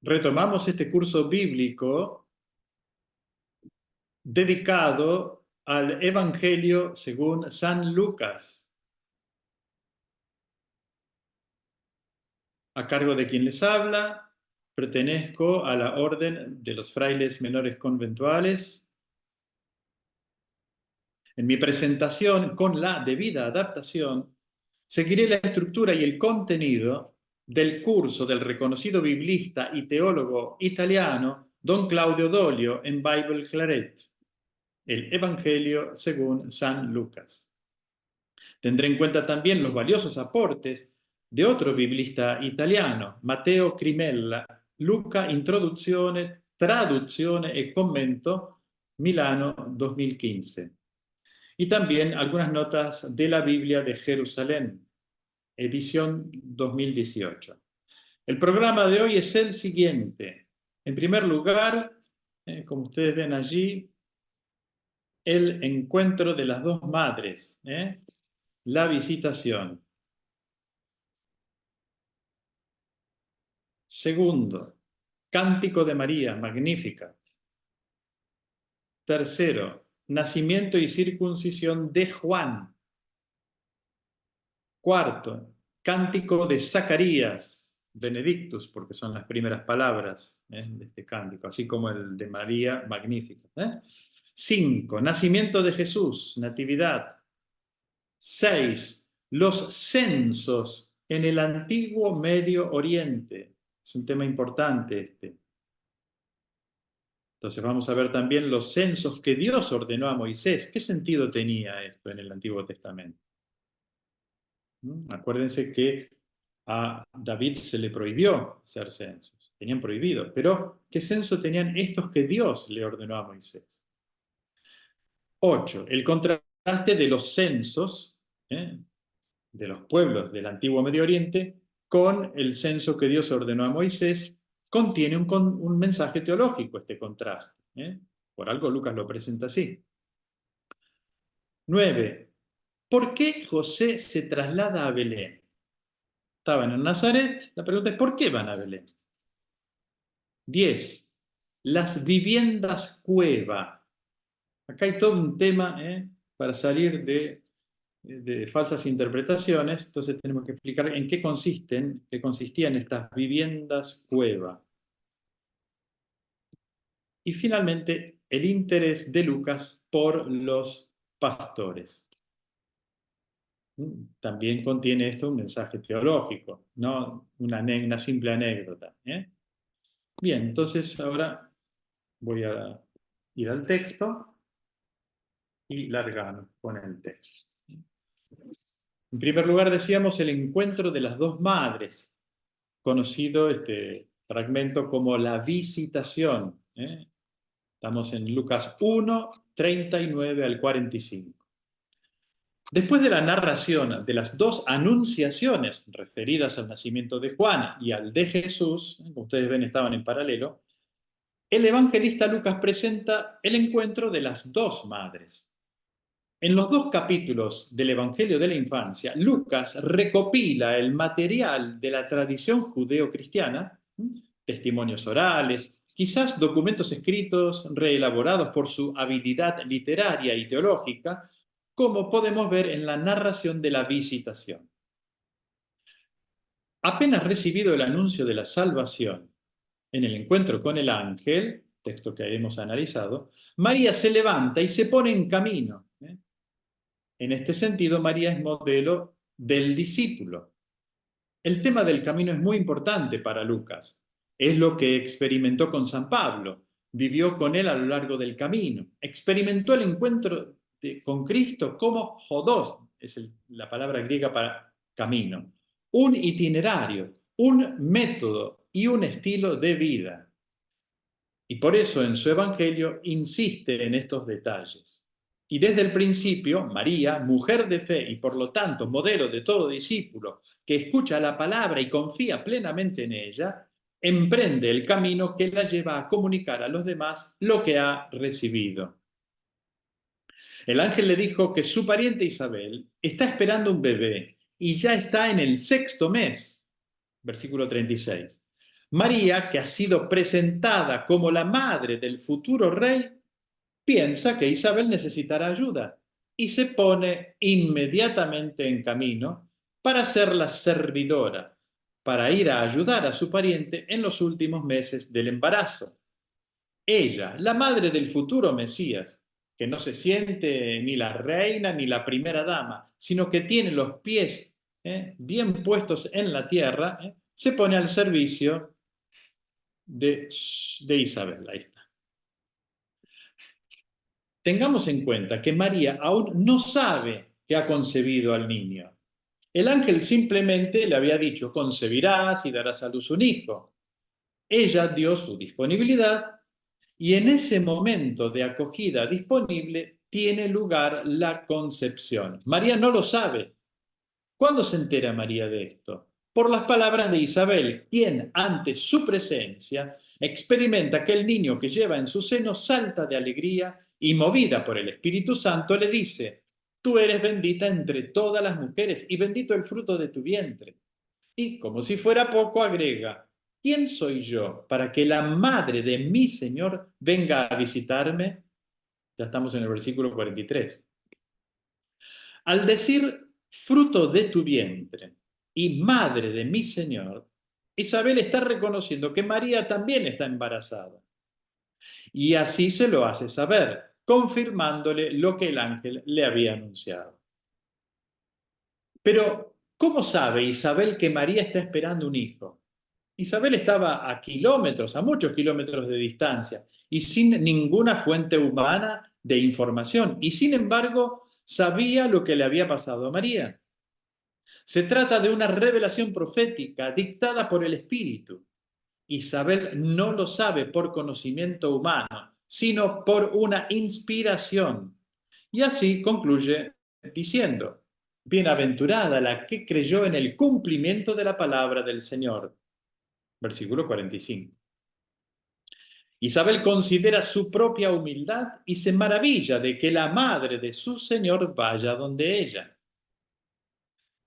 retomamos este curso bíblico dedicado al Evangelio según San Lucas, a cargo de quien les habla. Pertenezco a la Orden de los Frailes Menores Conventuales. En mi presentación, con la debida adaptación, seguiré la estructura y el contenido del curso del reconocido biblista y teólogo italiano Don Claudio Doglio en Bible Claret, el Evangelio según San Lucas. Tendré en cuenta también los valiosos aportes de otro biblista italiano, Matteo Crimella, Luca Introduzione, Traduzione e Commento, Milano 2015. Y también algunas notas de la Biblia de Jerusalén, edición 2018. El programa de hoy es el siguiente. En primer lugar, como ustedes ven allí, el encuentro de las dos madres, la visitación. Segundo, Cántico de María, Magnífica. Tercero, nacimiento y circuncisión de Juan. Cuarto, Cántico de Zacarías, Benedictus, porque son las primeras palabras de este cántico, así como el de María, Magnífica. 5, nacimiento de Jesús, Natividad. 6, los censos en el antiguo Medio Oriente. Es un tema importante este. Entonces vamos a ver también los censos que Dios ordenó a Moisés. ¿Qué sentido tenía esto en el Antiguo Testamento? Acuérdense que a David se le prohibió hacer censos. Tenían prohibido. Pero, ¿qué censo tenían estos que Dios le ordenó a Moisés? 8. El contraste de los censos de los pueblos del Antiguo Medio Oriente con el censo que Dios ordenó a Moisés contiene un mensaje teológico este contraste. Por algo Lucas lo presenta así. 9. ¿Por qué José se traslada a Belén? Estaban en Nazaret, la pregunta es ¿por qué van a Belén? 10. Las viviendas cueva. Acá hay todo un tema para salir de falsas interpretaciones, entonces tenemos que explicar en qué consistían estas viviendas cueva. Y finalmente, el interés de Lucas por los pastores. También contiene esto un mensaje teológico, no una simple anécdota. Bien, entonces ahora voy a ir al texto y largamos con el texto. En primer lugar decíamos el encuentro de las dos madres, conocido este fragmento como la visitación. Estamos en Lucas 1, 39 al 45. Después de la narración de las dos anunciaciones referidas al nacimiento de Juan y al de Jesús, como ustedes ven estaban en paralelo, el evangelista Lucas presenta el encuentro de las dos madres. En los dos capítulos del Evangelio de la Infancia, Lucas recopila el material de la tradición judeo-cristiana, testimonios orales, quizás documentos escritos reelaborados por su habilidad literaria y teológica, como podemos ver en la narración de la visitación. Apenas recibido el anuncio de la salvación en el encuentro con el ángel, texto que hemos analizado, María se levanta y se pone en camino. En este sentido, María es modelo del discípulo. El tema del camino es muy importante para Lucas. Es lo que experimentó con San Pablo. Vivió con él a lo largo del camino. Experimentó el encuentro con Cristo como hodos, es la palabra griega para camino. Un itinerario, un método y un estilo de vida. Y por eso en su evangelio insiste en estos detalles. Y desde el principio, María, mujer de fe y por lo tanto modelo de todo discípulo que escucha la palabra y confía plenamente en ella, emprende el camino que la lleva a comunicar a los demás lo que ha recibido. El ángel le dijo que su pariente Isabel está esperando un bebé y ya está en el 6º mes, versículo 36. María, que ha sido presentada como la madre del futuro rey, piensa que Isabel necesitará ayuda y se pone inmediatamente en camino para ser la servidora, para ir a ayudar a su pariente en los últimos meses del embarazo. Ella, la madre del futuro Mesías, que no se siente ni la reina ni la primera dama, sino que tiene los pies bien puestos en la tierra, se pone al servicio de Isabel. Ahí está. Tengamos en cuenta que María aún no sabe que ha concebido al niño. El ángel simplemente le había dicho, concebirás y darás a luz un hijo. Ella dio su disponibilidad y en ese momento de acogida disponible tiene lugar la concepción. María no lo sabe. ¿Cuándo se entera María de esto? Por las palabras de Isabel, quien ante su presencia experimenta que el niño que lleva en su seno salta de alegría y movida por el Espíritu Santo le dice, tú eres bendita entre todas las mujeres y bendito el fruto de tu vientre. Y como si fuera poco agrega, ¿quién soy yo para que la madre de mi Señor venga a visitarme? Ya estamos en el versículo 43. Al decir fruto de tu vientre y madre de mi Señor, Isabel está reconociendo que María también está embarazada. Y así se lo hace saber, confirmándole lo que el ángel le había anunciado. Pero, ¿cómo sabe Isabel que María está esperando un hijo? Isabel estaba a kilómetros, a muchos kilómetros de distancia, y sin ninguna fuente humana de información. Y sin embargo, sabía lo que le había pasado a María. Se trata de una revelación profética dictada por el Espíritu. Isabel no lo sabe por conocimiento humano, sino por una inspiración. Y así concluye diciendo, bienaventurada la que creyó en el cumplimiento de la palabra del Señor. Versículo 45. Isabel considera su propia humildad y se maravilla de que la madre de su Señor vaya donde ella.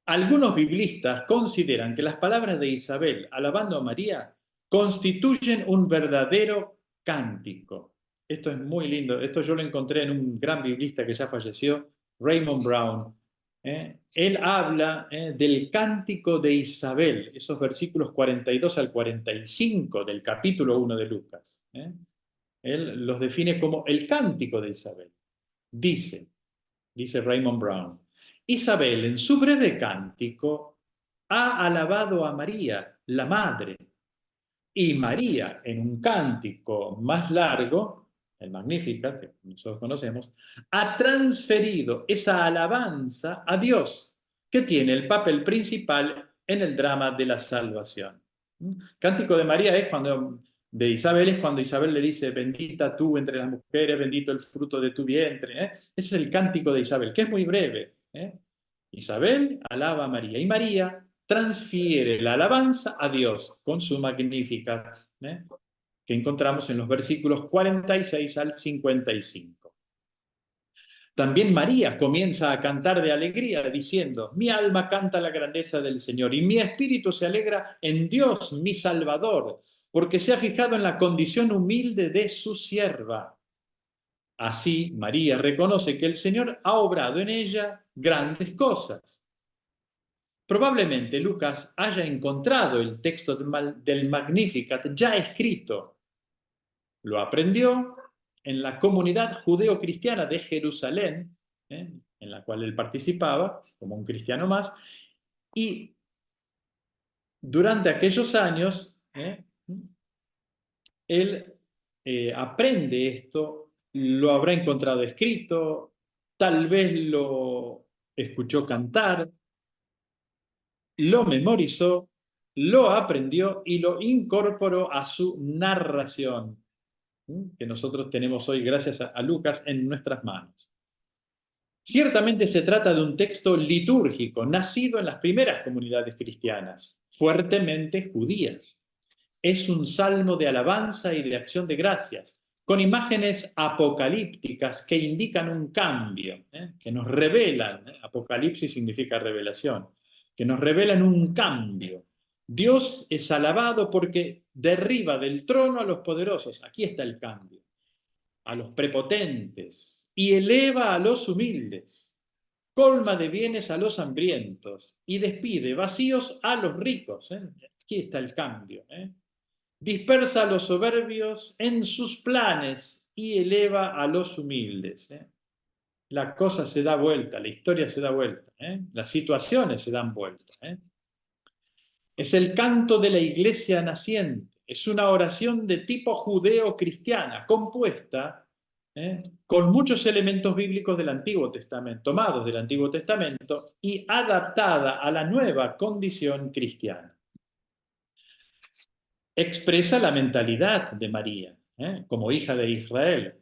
Algunos biblistas consideran que las palabras de Isabel alabando a María constituyen un verdadero cántico. Esto es muy lindo. Esto yo lo encontré en un gran biblista que ya falleció, Raymond Brown. Él habla del cántico de Isabel, esos versículos 42 al 45 del capítulo 1 de Lucas. Él los define como el cántico de Isabel. Dice Raymond Brown, Isabel en su breve cántico ha alabado a María, la madre, y María en un cántico más largo, el Magnificat, que nosotros conocemos, ha transferido esa alabanza a Dios, que tiene el papel principal en el drama de la salvación. Cántico de María es cuando, de Isabel es cuando Isabel le dice, bendita tú entre las mujeres, bendito el fruto de tu vientre. Ese es el cántico de Isabel, que es muy breve. Isabel alaba a María y María transfiere la alabanza a Dios con su Magnificat, que encontramos en los versículos 46 al 55. También María comienza a cantar de alegría diciendo, mi alma canta la grandeza del Señor y mi espíritu se alegra en Dios, mi Salvador, porque se ha fijado en la condición humilde de su sierva. Así, María reconoce que el Señor ha obrado en ella grandes cosas. Probablemente Lucas haya encontrado el texto del Magnificat ya escrito. Lo aprendió en la comunidad judeo-cristiana de Jerusalén, en la cual él participaba como un cristiano más, y durante aquellos años él aprende esto, lo habrá encontrado escrito, tal vez lo escuchó cantar, lo memorizó, lo aprendió y lo incorporó a su narración, que nosotros tenemos hoy gracias a Lucas en nuestras manos. Ciertamente se trata de un texto litúrgico, nacido en las primeras comunidades cristianas, fuertemente judías. Es un salmo de alabanza y de acción de gracias, con imágenes apocalípticas que indican un cambio, que nos revelan, apocalipsis significa revelación, que nos revelan un cambio. Dios es alabado porque derriba del trono a los poderosos. Aquí está el cambio. A los prepotentes y eleva a los humildes. Colma de bienes a los hambrientos y despide vacíos a los ricos. Aquí está el cambio. Dispersa a los soberbios en sus planes y eleva a los humildes. La cosa se da vuelta, la historia se da vuelta, las situaciones se dan vuelta. Es el canto de la iglesia naciente, es una oración de tipo judeo-cristiana, compuesta con muchos elementos bíblicos del Antiguo Testamento, tomados del Antiguo Testamento y adaptada a la nueva condición cristiana. Expresa la mentalidad de María, como hija de Israel.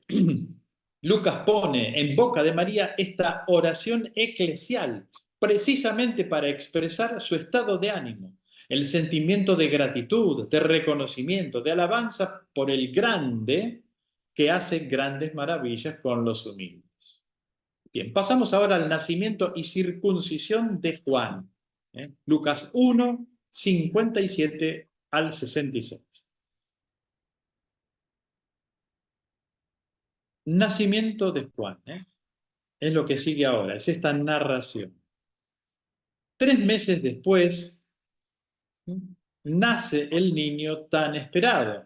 Lucas pone en boca de María esta oración eclesial, precisamente para expresar su estado de ánimo, el sentimiento de gratitud, de reconocimiento, de alabanza por el grande que hace grandes maravillas con los humildes. Bien, pasamos ahora al nacimiento y circuncisión de Juan. Lucas 1, 57 al 66. Nacimiento de Juan, es lo que sigue ahora, es esta narración. 3 meses después, nace el niño tan esperado,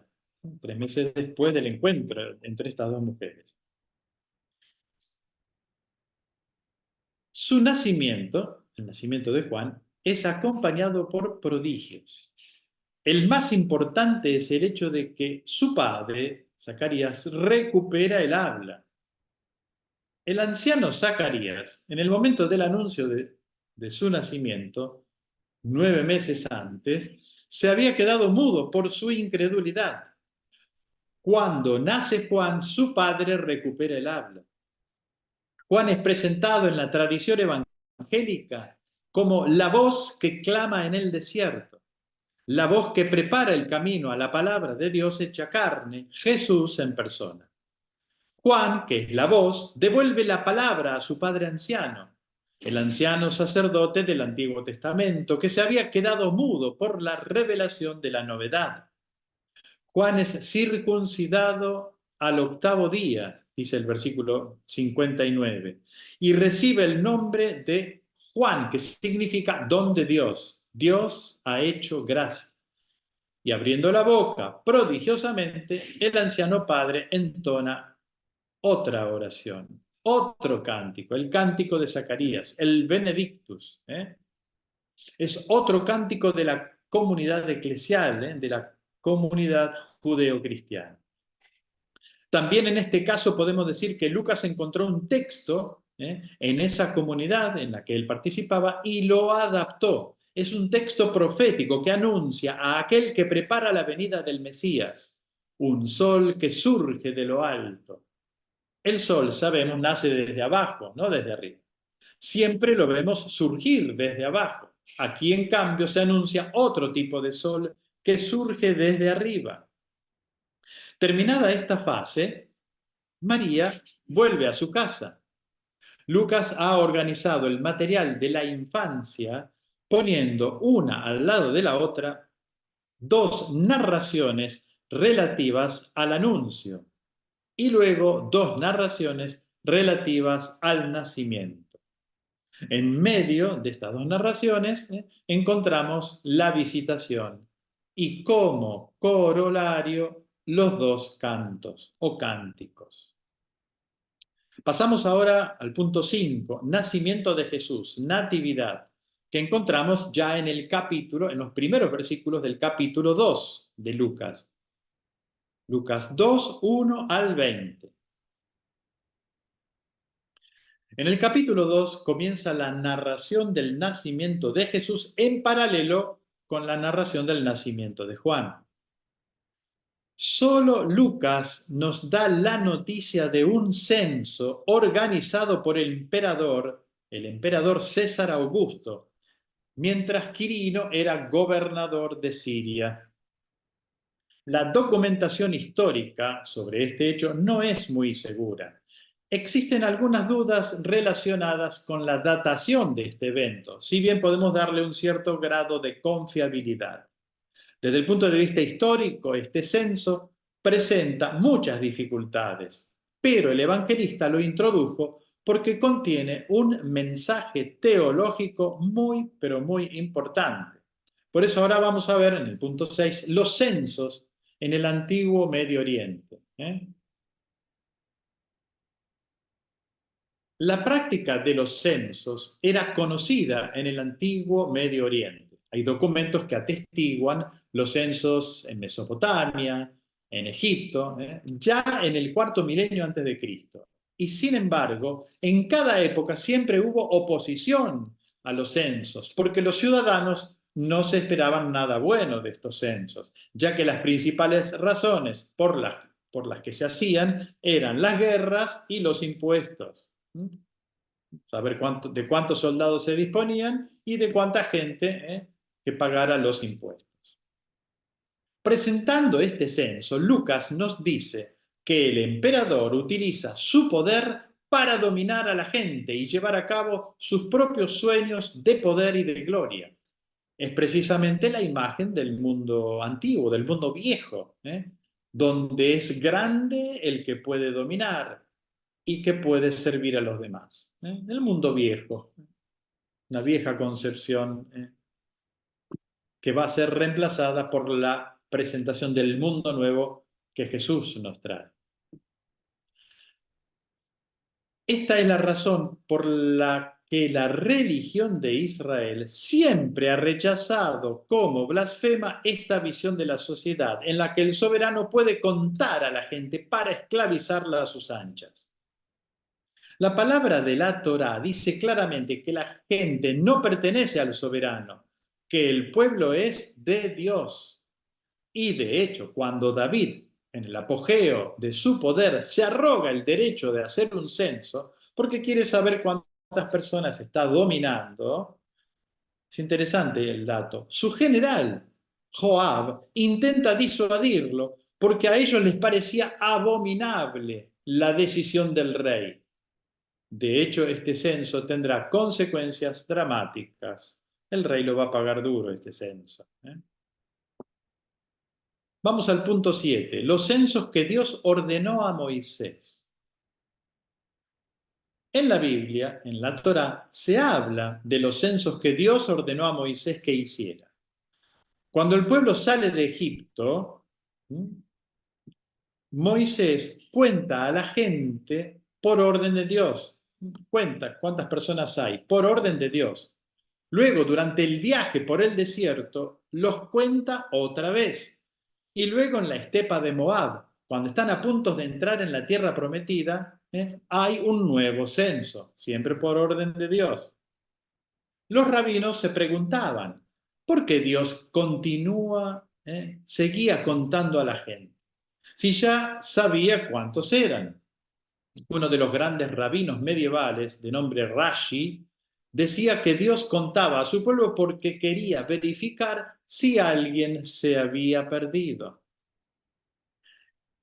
3 meses después del encuentro entre estas dos mujeres. Su nacimiento, el nacimiento de Juan, es acompañado por prodigios. El más importante es el hecho de que su padre, Zacarías, recupera el habla. El anciano Zacarías, en el momento del anuncio de su nacimiento, 9 meses antes, se había quedado mudo por su incredulidad. Cuando nace Juan, su padre recupera el habla. Juan es presentado en la tradición evangélica como la voz que clama en el desierto, la voz que prepara el camino a la palabra de Dios hecha carne, Jesús en persona. Juan, que es la voz, devuelve la palabra a su padre anciano, el anciano sacerdote del Antiguo Testamento, que se había quedado mudo por la revelación de la novedad. Juan es circuncidado al 8º día, dice el versículo 59, y recibe el nombre de Juan, que significa don de Dios. Dios ha hecho gracia. Y abriendo la boca prodigiosamente, el anciano padre entona otra oración, otro cántico, el cántico de Zacarías, el Benedictus. Es otro cántico de la comunidad eclesial, de la comunidad judeo-cristiana. También en este caso podemos decir que Lucas encontró un texto en esa comunidad en la que él participaba y lo adaptó. Es un texto profético que anuncia a aquel que prepara la venida del Mesías, un sol que surge de lo alto. El sol, sabemos, nace desde abajo, no desde arriba. Siempre lo vemos surgir desde abajo. Aquí, en cambio, se anuncia otro tipo de sol que surge desde arriba. Terminada esta fase, María vuelve a su casa. Lucas ha organizado el material de la infancia poniendo una al lado de la otra dos narraciones relativas al anuncio y luego dos narraciones relativas al nacimiento. En medio de estas dos narraciones encontramos la visitación y como corolario los dos cantos o cánticos. Pasamos ahora al punto 5, nacimiento de Jesús, natividad, que encontramos ya en el capítulo, en los primeros versículos del capítulo 2 de Lucas. Lucas 2, 1 al 20. En el capítulo 2 comienza la narración del nacimiento de Jesús en paralelo con la narración del nacimiento de Juan. Solo Lucas nos da la noticia de un censo organizado por el emperador César Augusto, mientras Quirino era gobernador de Siria. La documentación histórica sobre este hecho no es muy segura. Existen algunas dudas relacionadas con la datación de este evento, si bien podemos darle un cierto grado de confiabilidad. Desde el punto de vista histórico, este censo presenta muchas dificultades, pero el evangelista lo introdujo porque contiene un mensaje teológico muy, pero muy importante. Por eso ahora vamos a ver en el punto 6 los censos en el antiguo Medio Oriente. La práctica de los censos era conocida en el antiguo Medio Oriente. Hay documentos que atestiguan los censos en Mesopotamia, en Egipto, ya en el cuarto milenio antes de Cristo. Y sin embargo, en cada época siempre hubo oposición a los censos, porque los ciudadanos no se esperaban nada bueno de estos censos, ya que las principales razones por las que se hacían eran las guerras y los impuestos. Saber de cuántos soldados se disponían y de cuánta gente que pagara los impuestos. Presentando este censo, Lucas nos dice que el emperador utiliza su poder para dominar a la gente y llevar a cabo sus propios sueños de poder y de gloria. Es precisamente la imagen del mundo antiguo, del mundo viejo, donde es grande el que puede dominar y que puede servir a los demás. El mundo viejo, una vieja concepción que va a ser reemplazada por la presentación del mundo nuevo que Jesús nos trae. Esta es la razón por la que la religión de Israel siempre ha rechazado como blasfema esta visión de la sociedad en la que el soberano puede contar a la gente para esclavizarla a sus anchas. La palabra de la Torá dice claramente que la gente no pertenece al soberano, que el pueblo es de Dios. Y de hecho, cuando David, en el apogeo de su poder, se arroga el derecho de hacer un censo, porque quiere saber cuántas personas está dominando, es interesante el dato. Su general, Joab, intenta disuadirlo porque a ellos les parecía abominable la decisión del rey. De hecho, este censo tendrá consecuencias dramáticas. El rey lo va a pagar duro, este censo. Vamos al punto 7. Los censos que Dios ordenó a Moisés. En la Biblia, en la Torá, se habla de los censos que Dios ordenó a Moisés que hiciera. Cuando el pueblo sale de Egipto, Moisés cuenta a la gente por orden de Dios. Cuenta cuántas personas hay, por orden de Dios. Luego, durante el viaje por el desierto, los cuenta otra vez. Y luego en la estepa de Moab, cuando están a punto de entrar en la tierra prometida, hay un nuevo censo, siempre por orden de Dios. Los rabinos se preguntaban, ¿por qué Dios seguía contando a la gente? Si ya sabía cuántos eran. Uno de los grandes rabinos medievales, de nombre Rashi, decía que Dios contaba a su pueblo porque quería verificar si alguien se había perdido.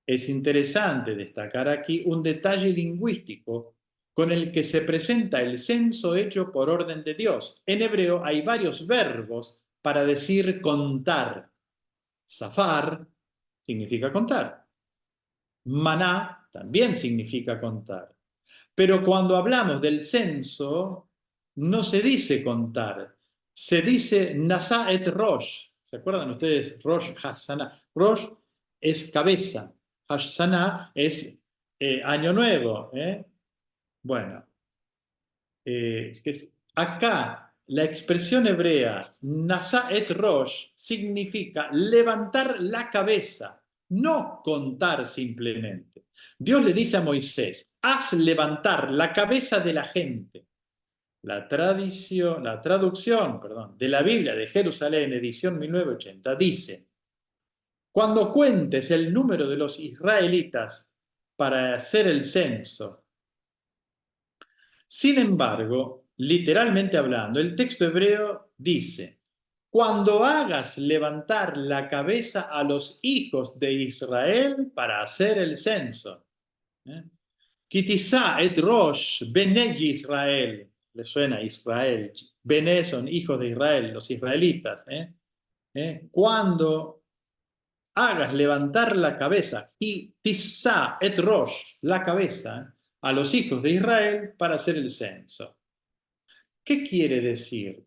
Es interesante destacar aquí un detalle lingüístico con el que se presenta el censo hecho por orden de Dios. En hebreo hay varios verbos para decir contar. Safar significa contar. Maná también significa contar. Pero cuando hablamos del censo, no se dice contar, se dice Nasa et Rosh. ¿Se acuerdan ustedes? Rosh Hashanah. Rosh es cabeza, Hashanah es año nuevo. Bueno, acá la expresión hebrea Nasa et Rosh significa levantar la cabeza, no contar simplemente. Dios le dice a Moisés, haz levantar la cabeza de la gente. La traducción, de la Biblia de Jerusalén, edición 1980, dice, cuando cuentes el número de los israelitas para hacer el censo. Sin embargo, literalmente hablando, el texto hebreo dice, cuando hagas levantar la cabeza a los hijos de Israel para hacer el censo. Kitizá et Rosh, Bené Israel. Le suena Israel. Bené son hijos de Israel, los israelitas. Cuando hagas levantar la cabeza, y Tizá et Rosh, la cabeza, a los hijos de Israel para hacer el censo. ¿Qué quiere decir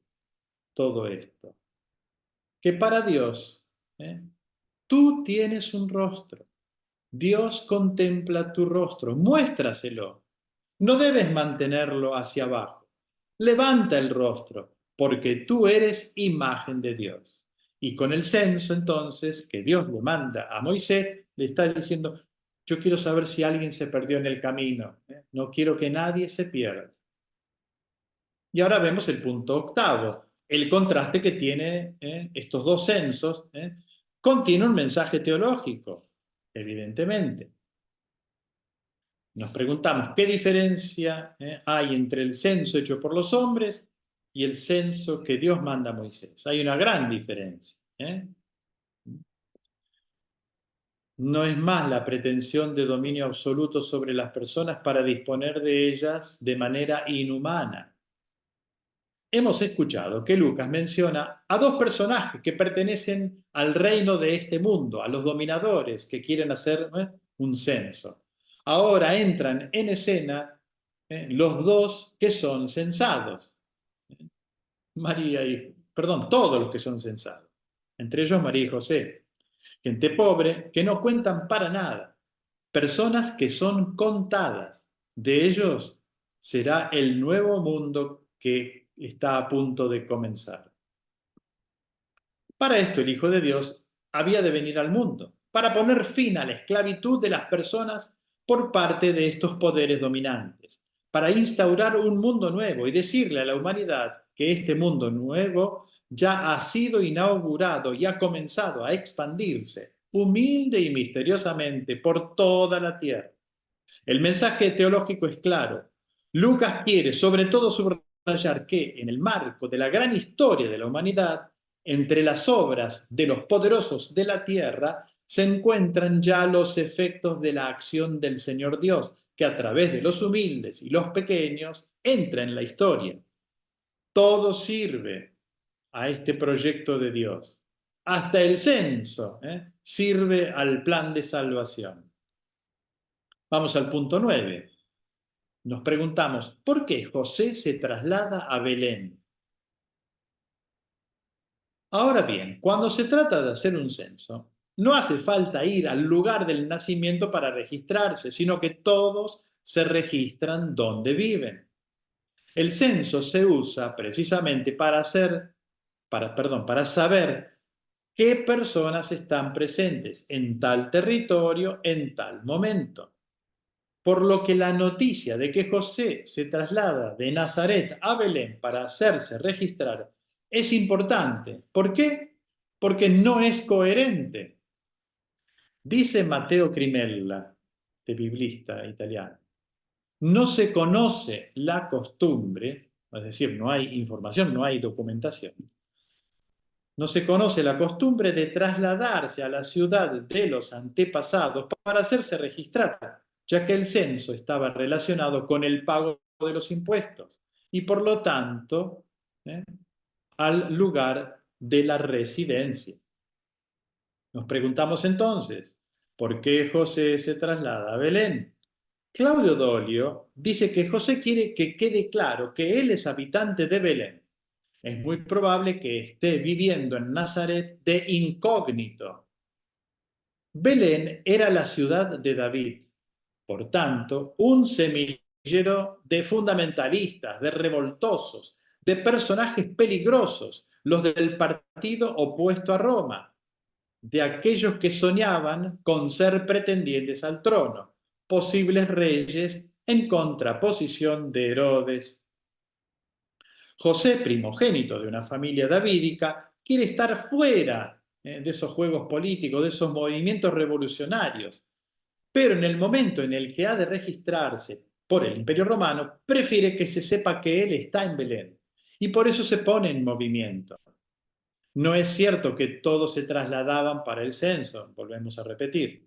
todo esto? Que para Dios, tú tienes un rostro. Dios contempla tu rostro, muéstraselo. No debes mantenerlo hacia abajo. Levanta el rostro, porque tú eres imagen de Dios. Y con el censo, entonces, que Dios le manda a Moisés, le está diciendo, yo quiero saber si alguien se perdió en el camino. No quiero que nadie se pierda. Y ahora vemos el punto octavo, el contraste que tiene estos dos censos. Contiene un mensaje teológico, evidentemente. Nos preguntamos, ¿qué diferencia hay entre el censo hecho por los hombres y el censo que Dios manda a Moisés? Hay una gran diferencia. No es más la pretensión de dominio absoluto sobre las personas para disponer de ellas de manera inhumana. Hemos escuchado que Lucas menciona a dos personajes que pertenecen al reino de este mundo, a los dominadores que quieren hacer un censo. Ahora entran en escena los dos que son censados. María y, perdón, todos los que son censados. Entre ellos María y José. Gente pobre que no cuentan para nada. Personas que son contadas. De ellos será el nuevo mundo que está a punto de comenzar. Para esto el Hijo de Dios había de venir al mundo, para poner fin a la esclavitud de las personas por parte de estos poderes dominantes, para instaurar un mundo nuevo y decirle a la humanidad que este mundo nuevo ya ha sido inaugurado y ha comenzado a expandirse humilde y misteriosamente por toda la tierra. El mensaje teológico es claro. Lucas quiere sobre todo subrayar que en el marco de la gran historia de la humanidad, entre las obras de los poderosos de la tierra, se encuentran ya los efectos de la acción del Señor Dios, que a través de los humildes y los pequeños entra en la historia. Todo sirve a este proyecto de Dios. Hasta el censo sirve al plan de salvación. Vamos al punto 9. Nos preguntamos, ¿por qué José se traslada a Belén? Ahora bien, cuando se trata de hacer un censo, no hace falta ir al lugar del nacimiento para registrarse, sino que todos se registran donde viven. El censo se usa precisamente para para saber qué personas están presentes en tal territorio en tal momento. Por lo que la noticia de que José se traslada de Nazaret a Belén para hacerse registrar es importante. ¿Por qué? Porque no es coherente. Dice Matteo Crimella, de biblista italiano, no se conoce la costumbre, es decir, no hay información, no hay documentación. No se conoce la costumbre de trasladarse a la ciudad de los antepasados para hacerse registrar, ya que el censo estaba relacionado con el pago de los impuestos y por lo tanto al lugar de la residencia. Nos preguntamos entonces, ¿por qué José se traslada a Belén? Claudio Dolio dice que José quiere que quede claro que él es habitante de Belén. Es muy probable que esté viviendo en Nazaret de incógnito. Belén era la ciudad de David, por tanto, un semillero de fundamentalistas, de revoltosos, de personajes peligrosos, los del partido opuesto a Roma, de aquellos que soñaban con ser pretendientes al trono, posibles reyes en contraposición de Herodes. José, primogénito de una familia davídica, quiere estar fuera de esos juegos políticos, de esos movimientos revolucionarios, pero en el momento en el que ha de registrarse por el Imperio Romano, prefiere que se sepa que él está en Belén y por eso se pone en movimiento. No es cierto que todos se trasladaban para el censo, volvemos a repetir.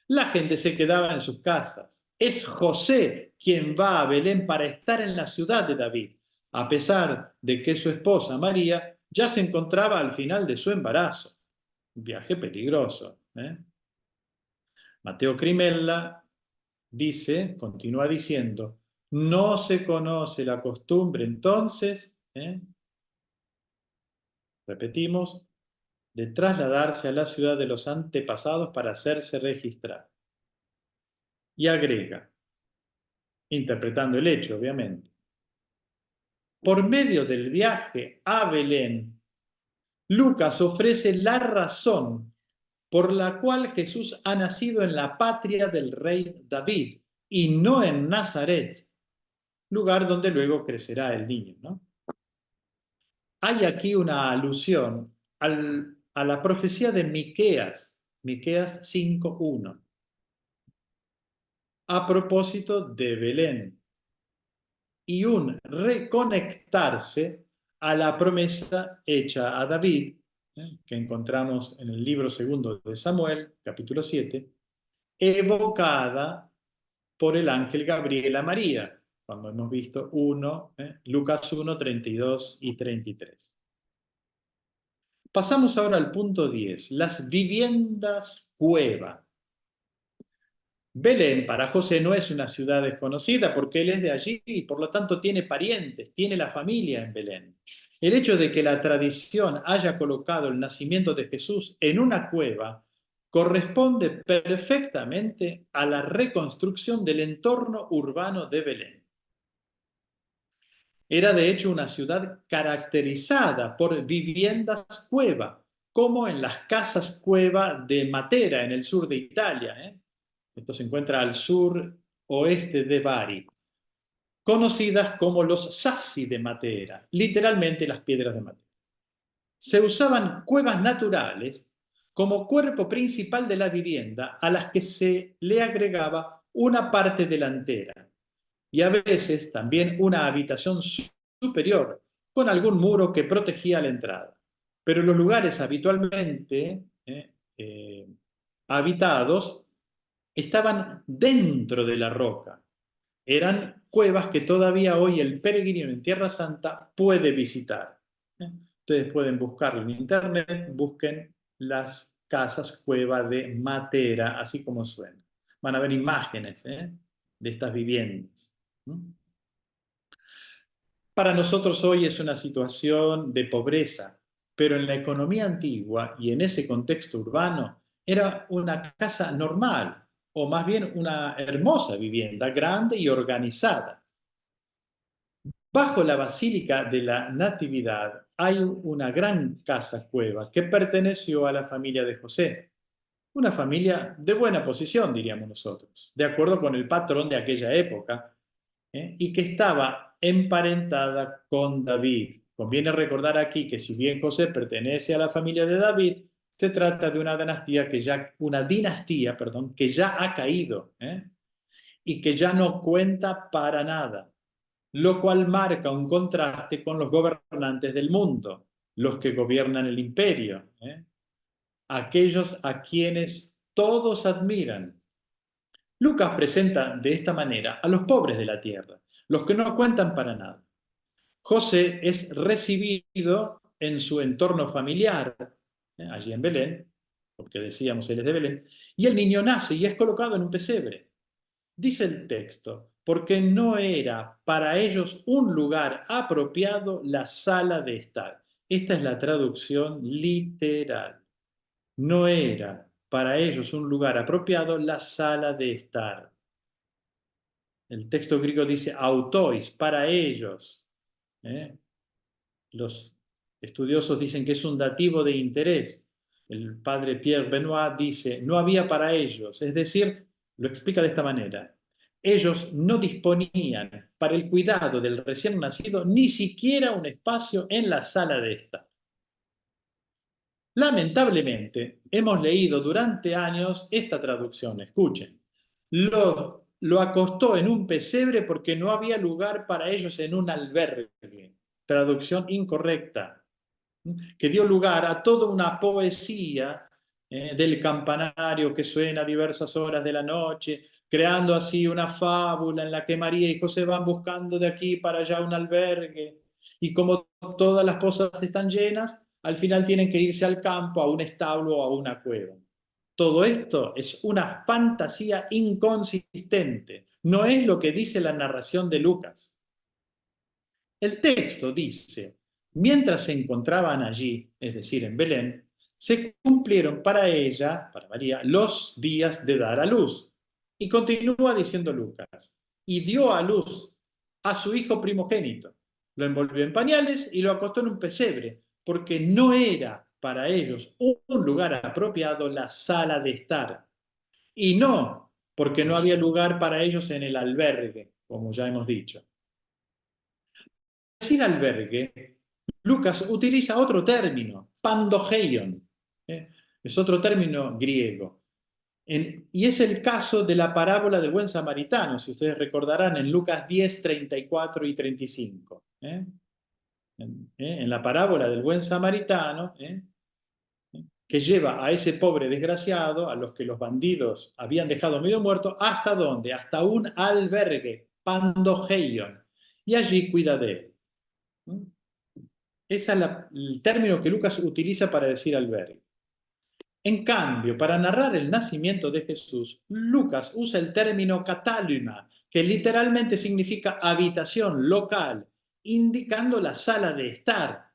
La gente se quedaba en sus casas. Es José quien va a Belén para estar en la ciudad de David, a pesar de que su esposa María ya se encontraba al final de su embarazo. Un viaje peligroso. Mateo Crimella dice, continúa diciendo, no se conoce la costumbre entonces, repetimos, de trasladarse a la ciudad de los antepasados para hacerse registrar. Y agrega, interpretando el hecho, obviamente, por medio del viaje a Belén, Lucas ofrece la razón por la cual Jesús ha nacido en la patria del rey David y no en Nazaret, lugar donde luego crecerá el niño, ¿no? Hay aquí una alusión a la profecía de Miqueas, Miqueas 5:1, a propósito de Belén, y un reconectarse a la promesa hecha a David, que encontramos en el libro segundo de Samuel, capítulo 7, evocada por el ángel Gabriel a María, cuando hemos visto Lucas 1, 32 y 33. Pasamos ahora al punto 10, las viviendas cueva. Belén para José no es una ciudad desconocida porque él es de allí y por lo tanto tiene parientes, tiene la familia en Belén. El hecho de que la tradición haya colocado el nacimiento de Jesús en una cueva corresponde perfectamente a la reconstrucción del entorno urbano de Belén. Era de hecho una ciudad caracterizada por viviendas cueva, como en las casas cueva de Matera, en el sur de Italia. Esto se encuentra al sur oeste de Bari, conocidas como los sassi de Matera, literalmente las piedras de Matera. Se usaban cuevas naturales como cuerpo principal de la vivienda a las que se le agregaba una parte delantera y a veces también una habitación superior con algún muro que protegía la entrada. Pero los lugares habitualmente habitados estaban dentro de la roca. Eran cuevas que todavía hoy el peregrino en Tierra Santa puede visitar. Ustedes pueden buscarlo en internet, busquen las casas cueva de Matera, así como suena. Van a ver imágenes de estas viviendas. Para nosotros hoy es una situación de pobreza, pero en la economía antigua y en ese contexto urbano era una casa normal, o más bien una hermosa vivienda, grande y organizada. Bajo la Basílica de la Natividad hay una gran casa cueva que perteneció a la familia de José. Una familia de buena posición, diríamos nosotros, de acuerdo con el patrón de aquella época, y que estaba emparentada con David. Conviene recordar aquí que si bien José pertenece a la familia de David, se trata de una dinastía que ya ha caído y que ya no cuenta para nada, lo cual marca un contraste con los gobernantes del mundo, los que gobiernan el imperio, aquellos a quienes todos admiran. Lucas presenta de esta manera a los pobres de la tierra, los que no cuentan para nada. José es recibido en su entorno familiar, allí en Belén, porque decíamos él es de Belén, y el niño nace y es colocado en un pesebre. Dice el texto, porque no era para ellos un lugar apropiado la sala de estar. Esta es la traducción literal. No era para ellos un lugar apropiado la sala de estar. El texto griego dice autois, para ellos. Los estudiosos dicen que es un dativo de interés. El padre Pierre Benoit dice, no había para ellos, es decir, lo explica de esta manera. Ellos no disponían para el cuidado del recién nacido ni siquiera un espacio en la sala de estar. Lamentablemente, hemos leído durante años esta traducción, escuchen. Lo acostó en un pesebre porque no había lugar para ellos en un albergue. Traducción incorrecta, que dio lugar a toda una poesía del campanario que suena a diversas horas de la noche, creando así una fábula en la que María y José van buscando de aquí para allá un albergue, y como todas las pozas están llenas, al final tienen que irse al campo, a un establo o a una cueva. Todo esto es una fantasía inconsistente, no es lo que dice la narración de Lucas. El texto dice, mientras se encontraban allí, es decir, en Belén, se cumplieron para ella, para María, los días de dar a luz. Y continúa diciendo Lucas, y dio a luz a su hijo primogénito. Lo envolvió en pañales y lo acostó en un pesebre, porque no era para ellos un lugar apropiado la sala de estar. Y no porque no había lugar para ellos en el albergue, como ya hemos dicho. Decir albergue, Lucas utiliza otro término, pandogeion, ¿eh? Es otro término griego. Y es el caso de la parábola del buen samaritano, si ustedes recordarán, en Lucas 10, 34 y 35. En la parábola del buen samaritano, que lleva a ese pobre desgraciado, a los que los bandidos habían dejado medio muerto, ¿hasta dónde? Hasta un albergue, pandogeion, y allí cuida de él. Ese es el término que Lucas utiliza para decir albergue. En cambio, para narrar el nacimiento de Jesús, Lucas usa el término katáluma, que literalmente significa habitación local, indicando la sala de estar,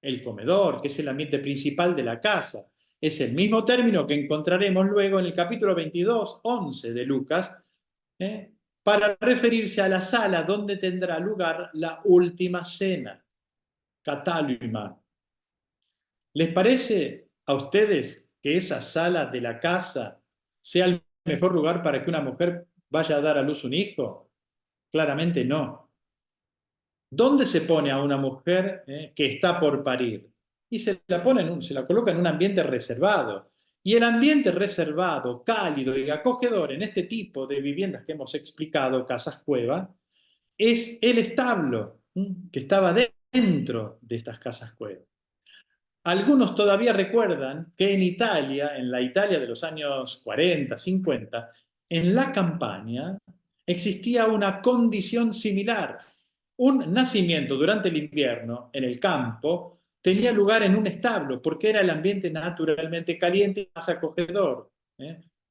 el comedor, que es el ambiente principal de la casa. Es el mismo término que encontraremos luego en el capítulo 22, 11 de Lucas, para referirse a la sala donde tendrá lugar la última cena, katáluma. ¿Les parece a ustedes que esa sala de la casa sea el mejor lugar para que una mujer vaya a dar a luz un hijo? Claramente no. ¿Dónde se pone a una mujer que está por parir? Y se la coloca en un ambiente reservado. Y el ambiente reservado, cálido y acogedor en este tipo de viviendas que hemos explicado, casas cueva, es el establo que estaba dentro de estas casas cueva. Algunos todavía recuerdan que en Italia, en la Italia de los años 40, 50, en la campaña existía una condición similar. Un nacimiento durante el invierno en el campo tenía lugar en un establo porque era el ambiente naturalmente caliente y más acogedor.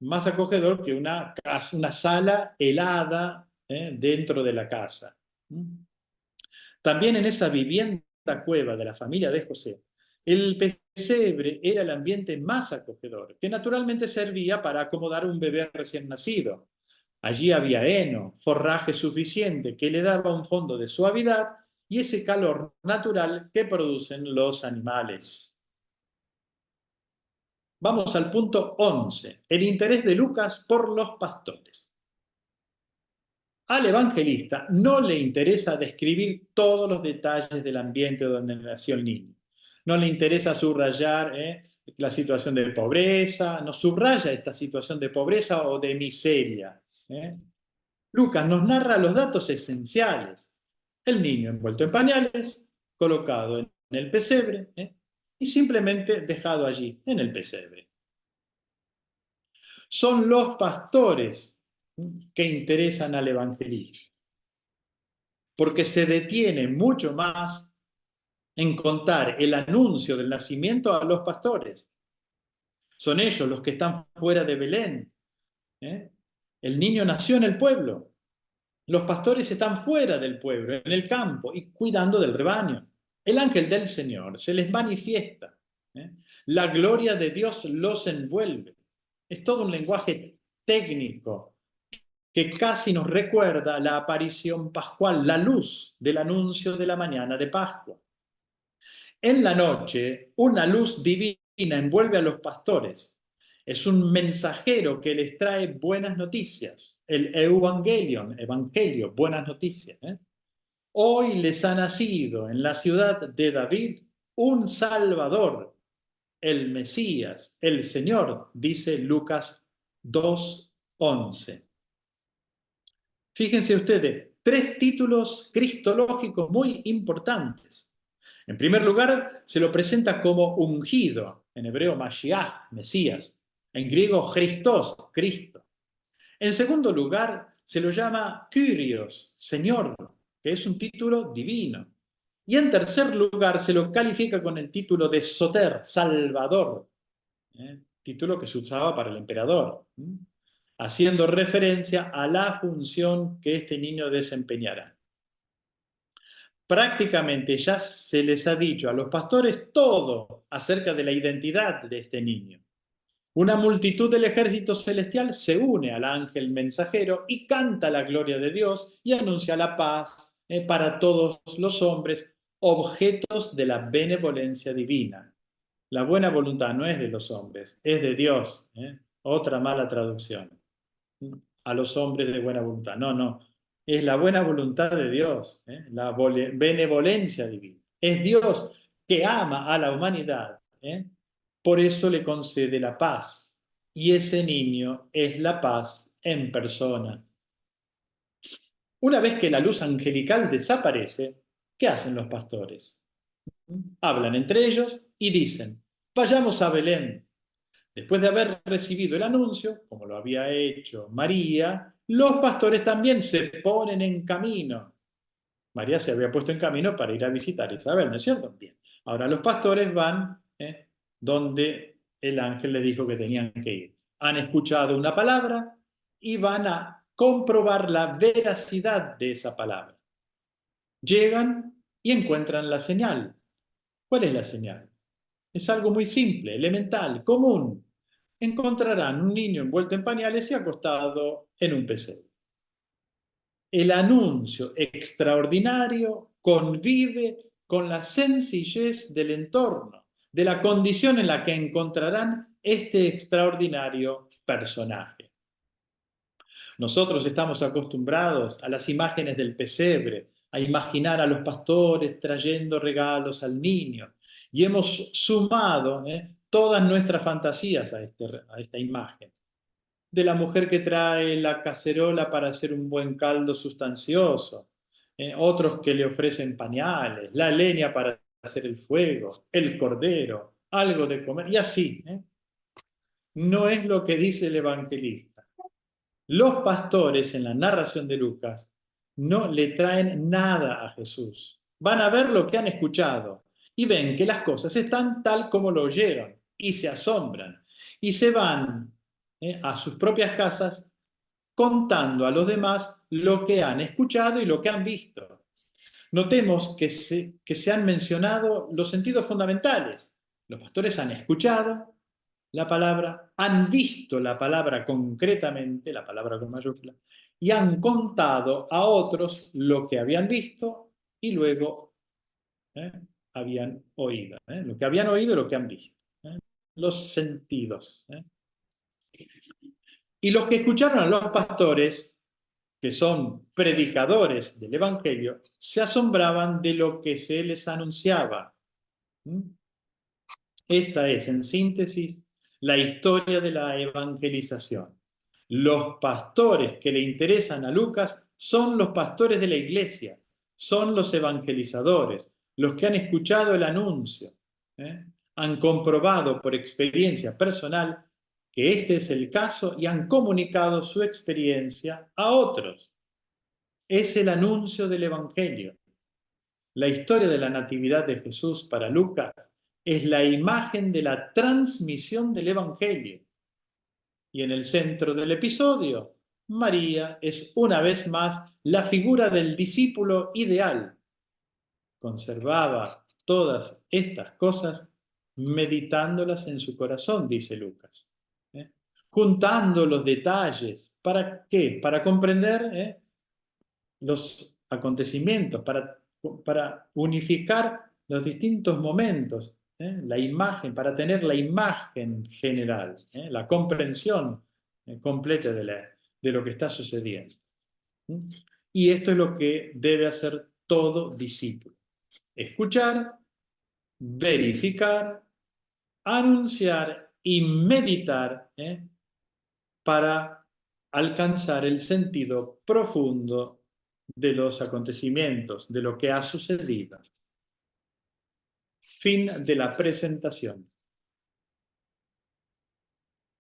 Más acogedor que una sala helada dentro de la casa. También en esa vivienda cueva de la familia de José, el pesebre era el ambiente más acogedor, que naturalmente servía para acomodar un bebé recién nacido. Allí había heno, forraje suficiente que le daba un fondo de suavidad y ese calor natural que producen los animales. Vamos al punto 11, el interés de Lucas por los pastores. Al evangelista no le interesa describir todos los detalles del ambiente donde nació el niño. No le interesa subrayar la situación de pobreza, no subraya esta situación de pobreza o de miseria. Lucas nos narra los datos esenciales. El niño envuelto en pañales, colocado en el pesebre y simplemente dejado allí, en el pesebre. Son los pastores que interesan al evangelista, porque se detiene mucho más en contar el anuncio del nacimiento a los pastores. Son ellos los que están fuera de Belén. El niño nació en el pueblo. Los pastores están fuera del pueblo, en el campo, y cuidando del rebaño. El ángel del Señor se les manifiesta. La gloria de Dios los envuelve. Es todo un lenguaje técnico que casi nos recuerda la aparición pascual, la luz del anuncio de la mañana de Pascua. En la noche, una luz divina envuelve a los pastores. Es un mensajero que les trae buenas noticias. El Evangelion, Evangelio, buenas noticias. Hoy les ha nacido en la ciudad de David un Salvador, el Mesías, el Señor, dice Lucas 2:11. Fíjense ustedes, 3 títulos cristológicos muy importantes. En primer lugar, se lo presenta como ungido, en hebreo Mashiach, Mesías, en griego Christos, Cristo. En segundo lugar, se lo llama Kyrios, Señor, que es un título divino. Y en tercer lugar, se lo califica con el título de Soter, Salvador, título que se usaba para el emperador, haciendo referencia a la función que este niño desempeñará. Prácticamente ya se les ha dicho a los pastores todo acerca de la identidad de este niño. Una multitud del ejército celestial se une al ángel mensajero y canta la gloria de Dios y anuncia la paz para todos los hombres, objetos de la benevolencia divina. La buena voluntad no es de los hombres, es de Dios. Otra mala traducción. A los hombres de buena voluntad. No, no. Es la buena voluntad de Dios, la benevolencia divina. Es Dios que ama a la humanidad. Por eso le concede la paz. Y ese niño es la paz en persona. Una vez que la luz angelical desaparece, ¿qué hacen los pastores? Hablan entre ellos y dicen, vayamos a Belén. Después de haber recibido el anuncio, como lo había hecho María, los pastores también se ponen en camino. María se había puesto en camino para ir a visitar a Isabel, ¿no es cierto? Bien. Ahora los pastores van donde el ángel les dijo que tenían que ir. Han escuchado una palabra y van a comprobar la veracidad de esa palabra. Llegan y encuentran la señal. ¿Cuál es la señal? Es algo muy simple, elemental, común. Encontrarán un niño envuelto en pañales y acostado en un pesebre. El anuncio extraordinario convive con la sencillez del entorno, de la condición en la que encontrarán este extraordinario personaje. Nosotros estamos acostumbrados a las imágenes del pesebre, a imaginar a los pastores trayendo regalos al niño, y hemos sumado todas nuestras fantasías a esta imagen. De la mujer que trae la cacerola para hacer un buen caldo sustancioso, otros que le ofrecen pañales, la leña para hacer el fuego, el cordero, algo de comer, y así. No es lo que dice el evangelista. Los pastores en la narración de Lucas no le traen nada a Jesús. Van a ver lo que han escuchado y ven que las cosas están tal como lo oyeron y se asombran y se van a sus propias casas contando a los demás lo que han escuchado y lo que han visto. Notemos que se han mencionado los sentidos fundamentales. Los pastores han escuchado la palabra, han visto la palabra concretamente, la palabra con mayúscula, y han contado a otros lo que habían visto y luego habían oído. Lo que habían oído y lo que han visto. Los sentidos. Y los que escucharon a los pastores, que son predicadores del Evangelio, se asombraban de lo que se les anunciaba. Esta es, en síntesis, la historia de la evangelización. Los pastores que le interesan a Lucas son los pastores de la iglesia, son los evangelizadores, los que han escuchado el anuncio, han comprobado por experiencia personal que este es el caso y han comunicado su experiencia a otros. Es el anuncio del Evangelio. La historia de la Natividad de Jesús para Lucas es la imagen de la transmisión del Evangelio. Y en el centro del episodio, María es una vez más la figura del discípulo ideal. Conservaba todas estas cosas meditándolas en su corazón, dice Lucas. Juntando los detalles. ¿Para qué? Para comprender los acontecimientos, para unificar los distintos momentos, la imagen, para tener la imagen general, la comprensión completa de lo que está sucediendo. Y esto es lo que debe hacer todo discípulo. Escuchar, verificar, anunciar y meditar para alcanzar el sentido profundo de los acontecimientos, de lo que ha sucedido. Fin de la presentación.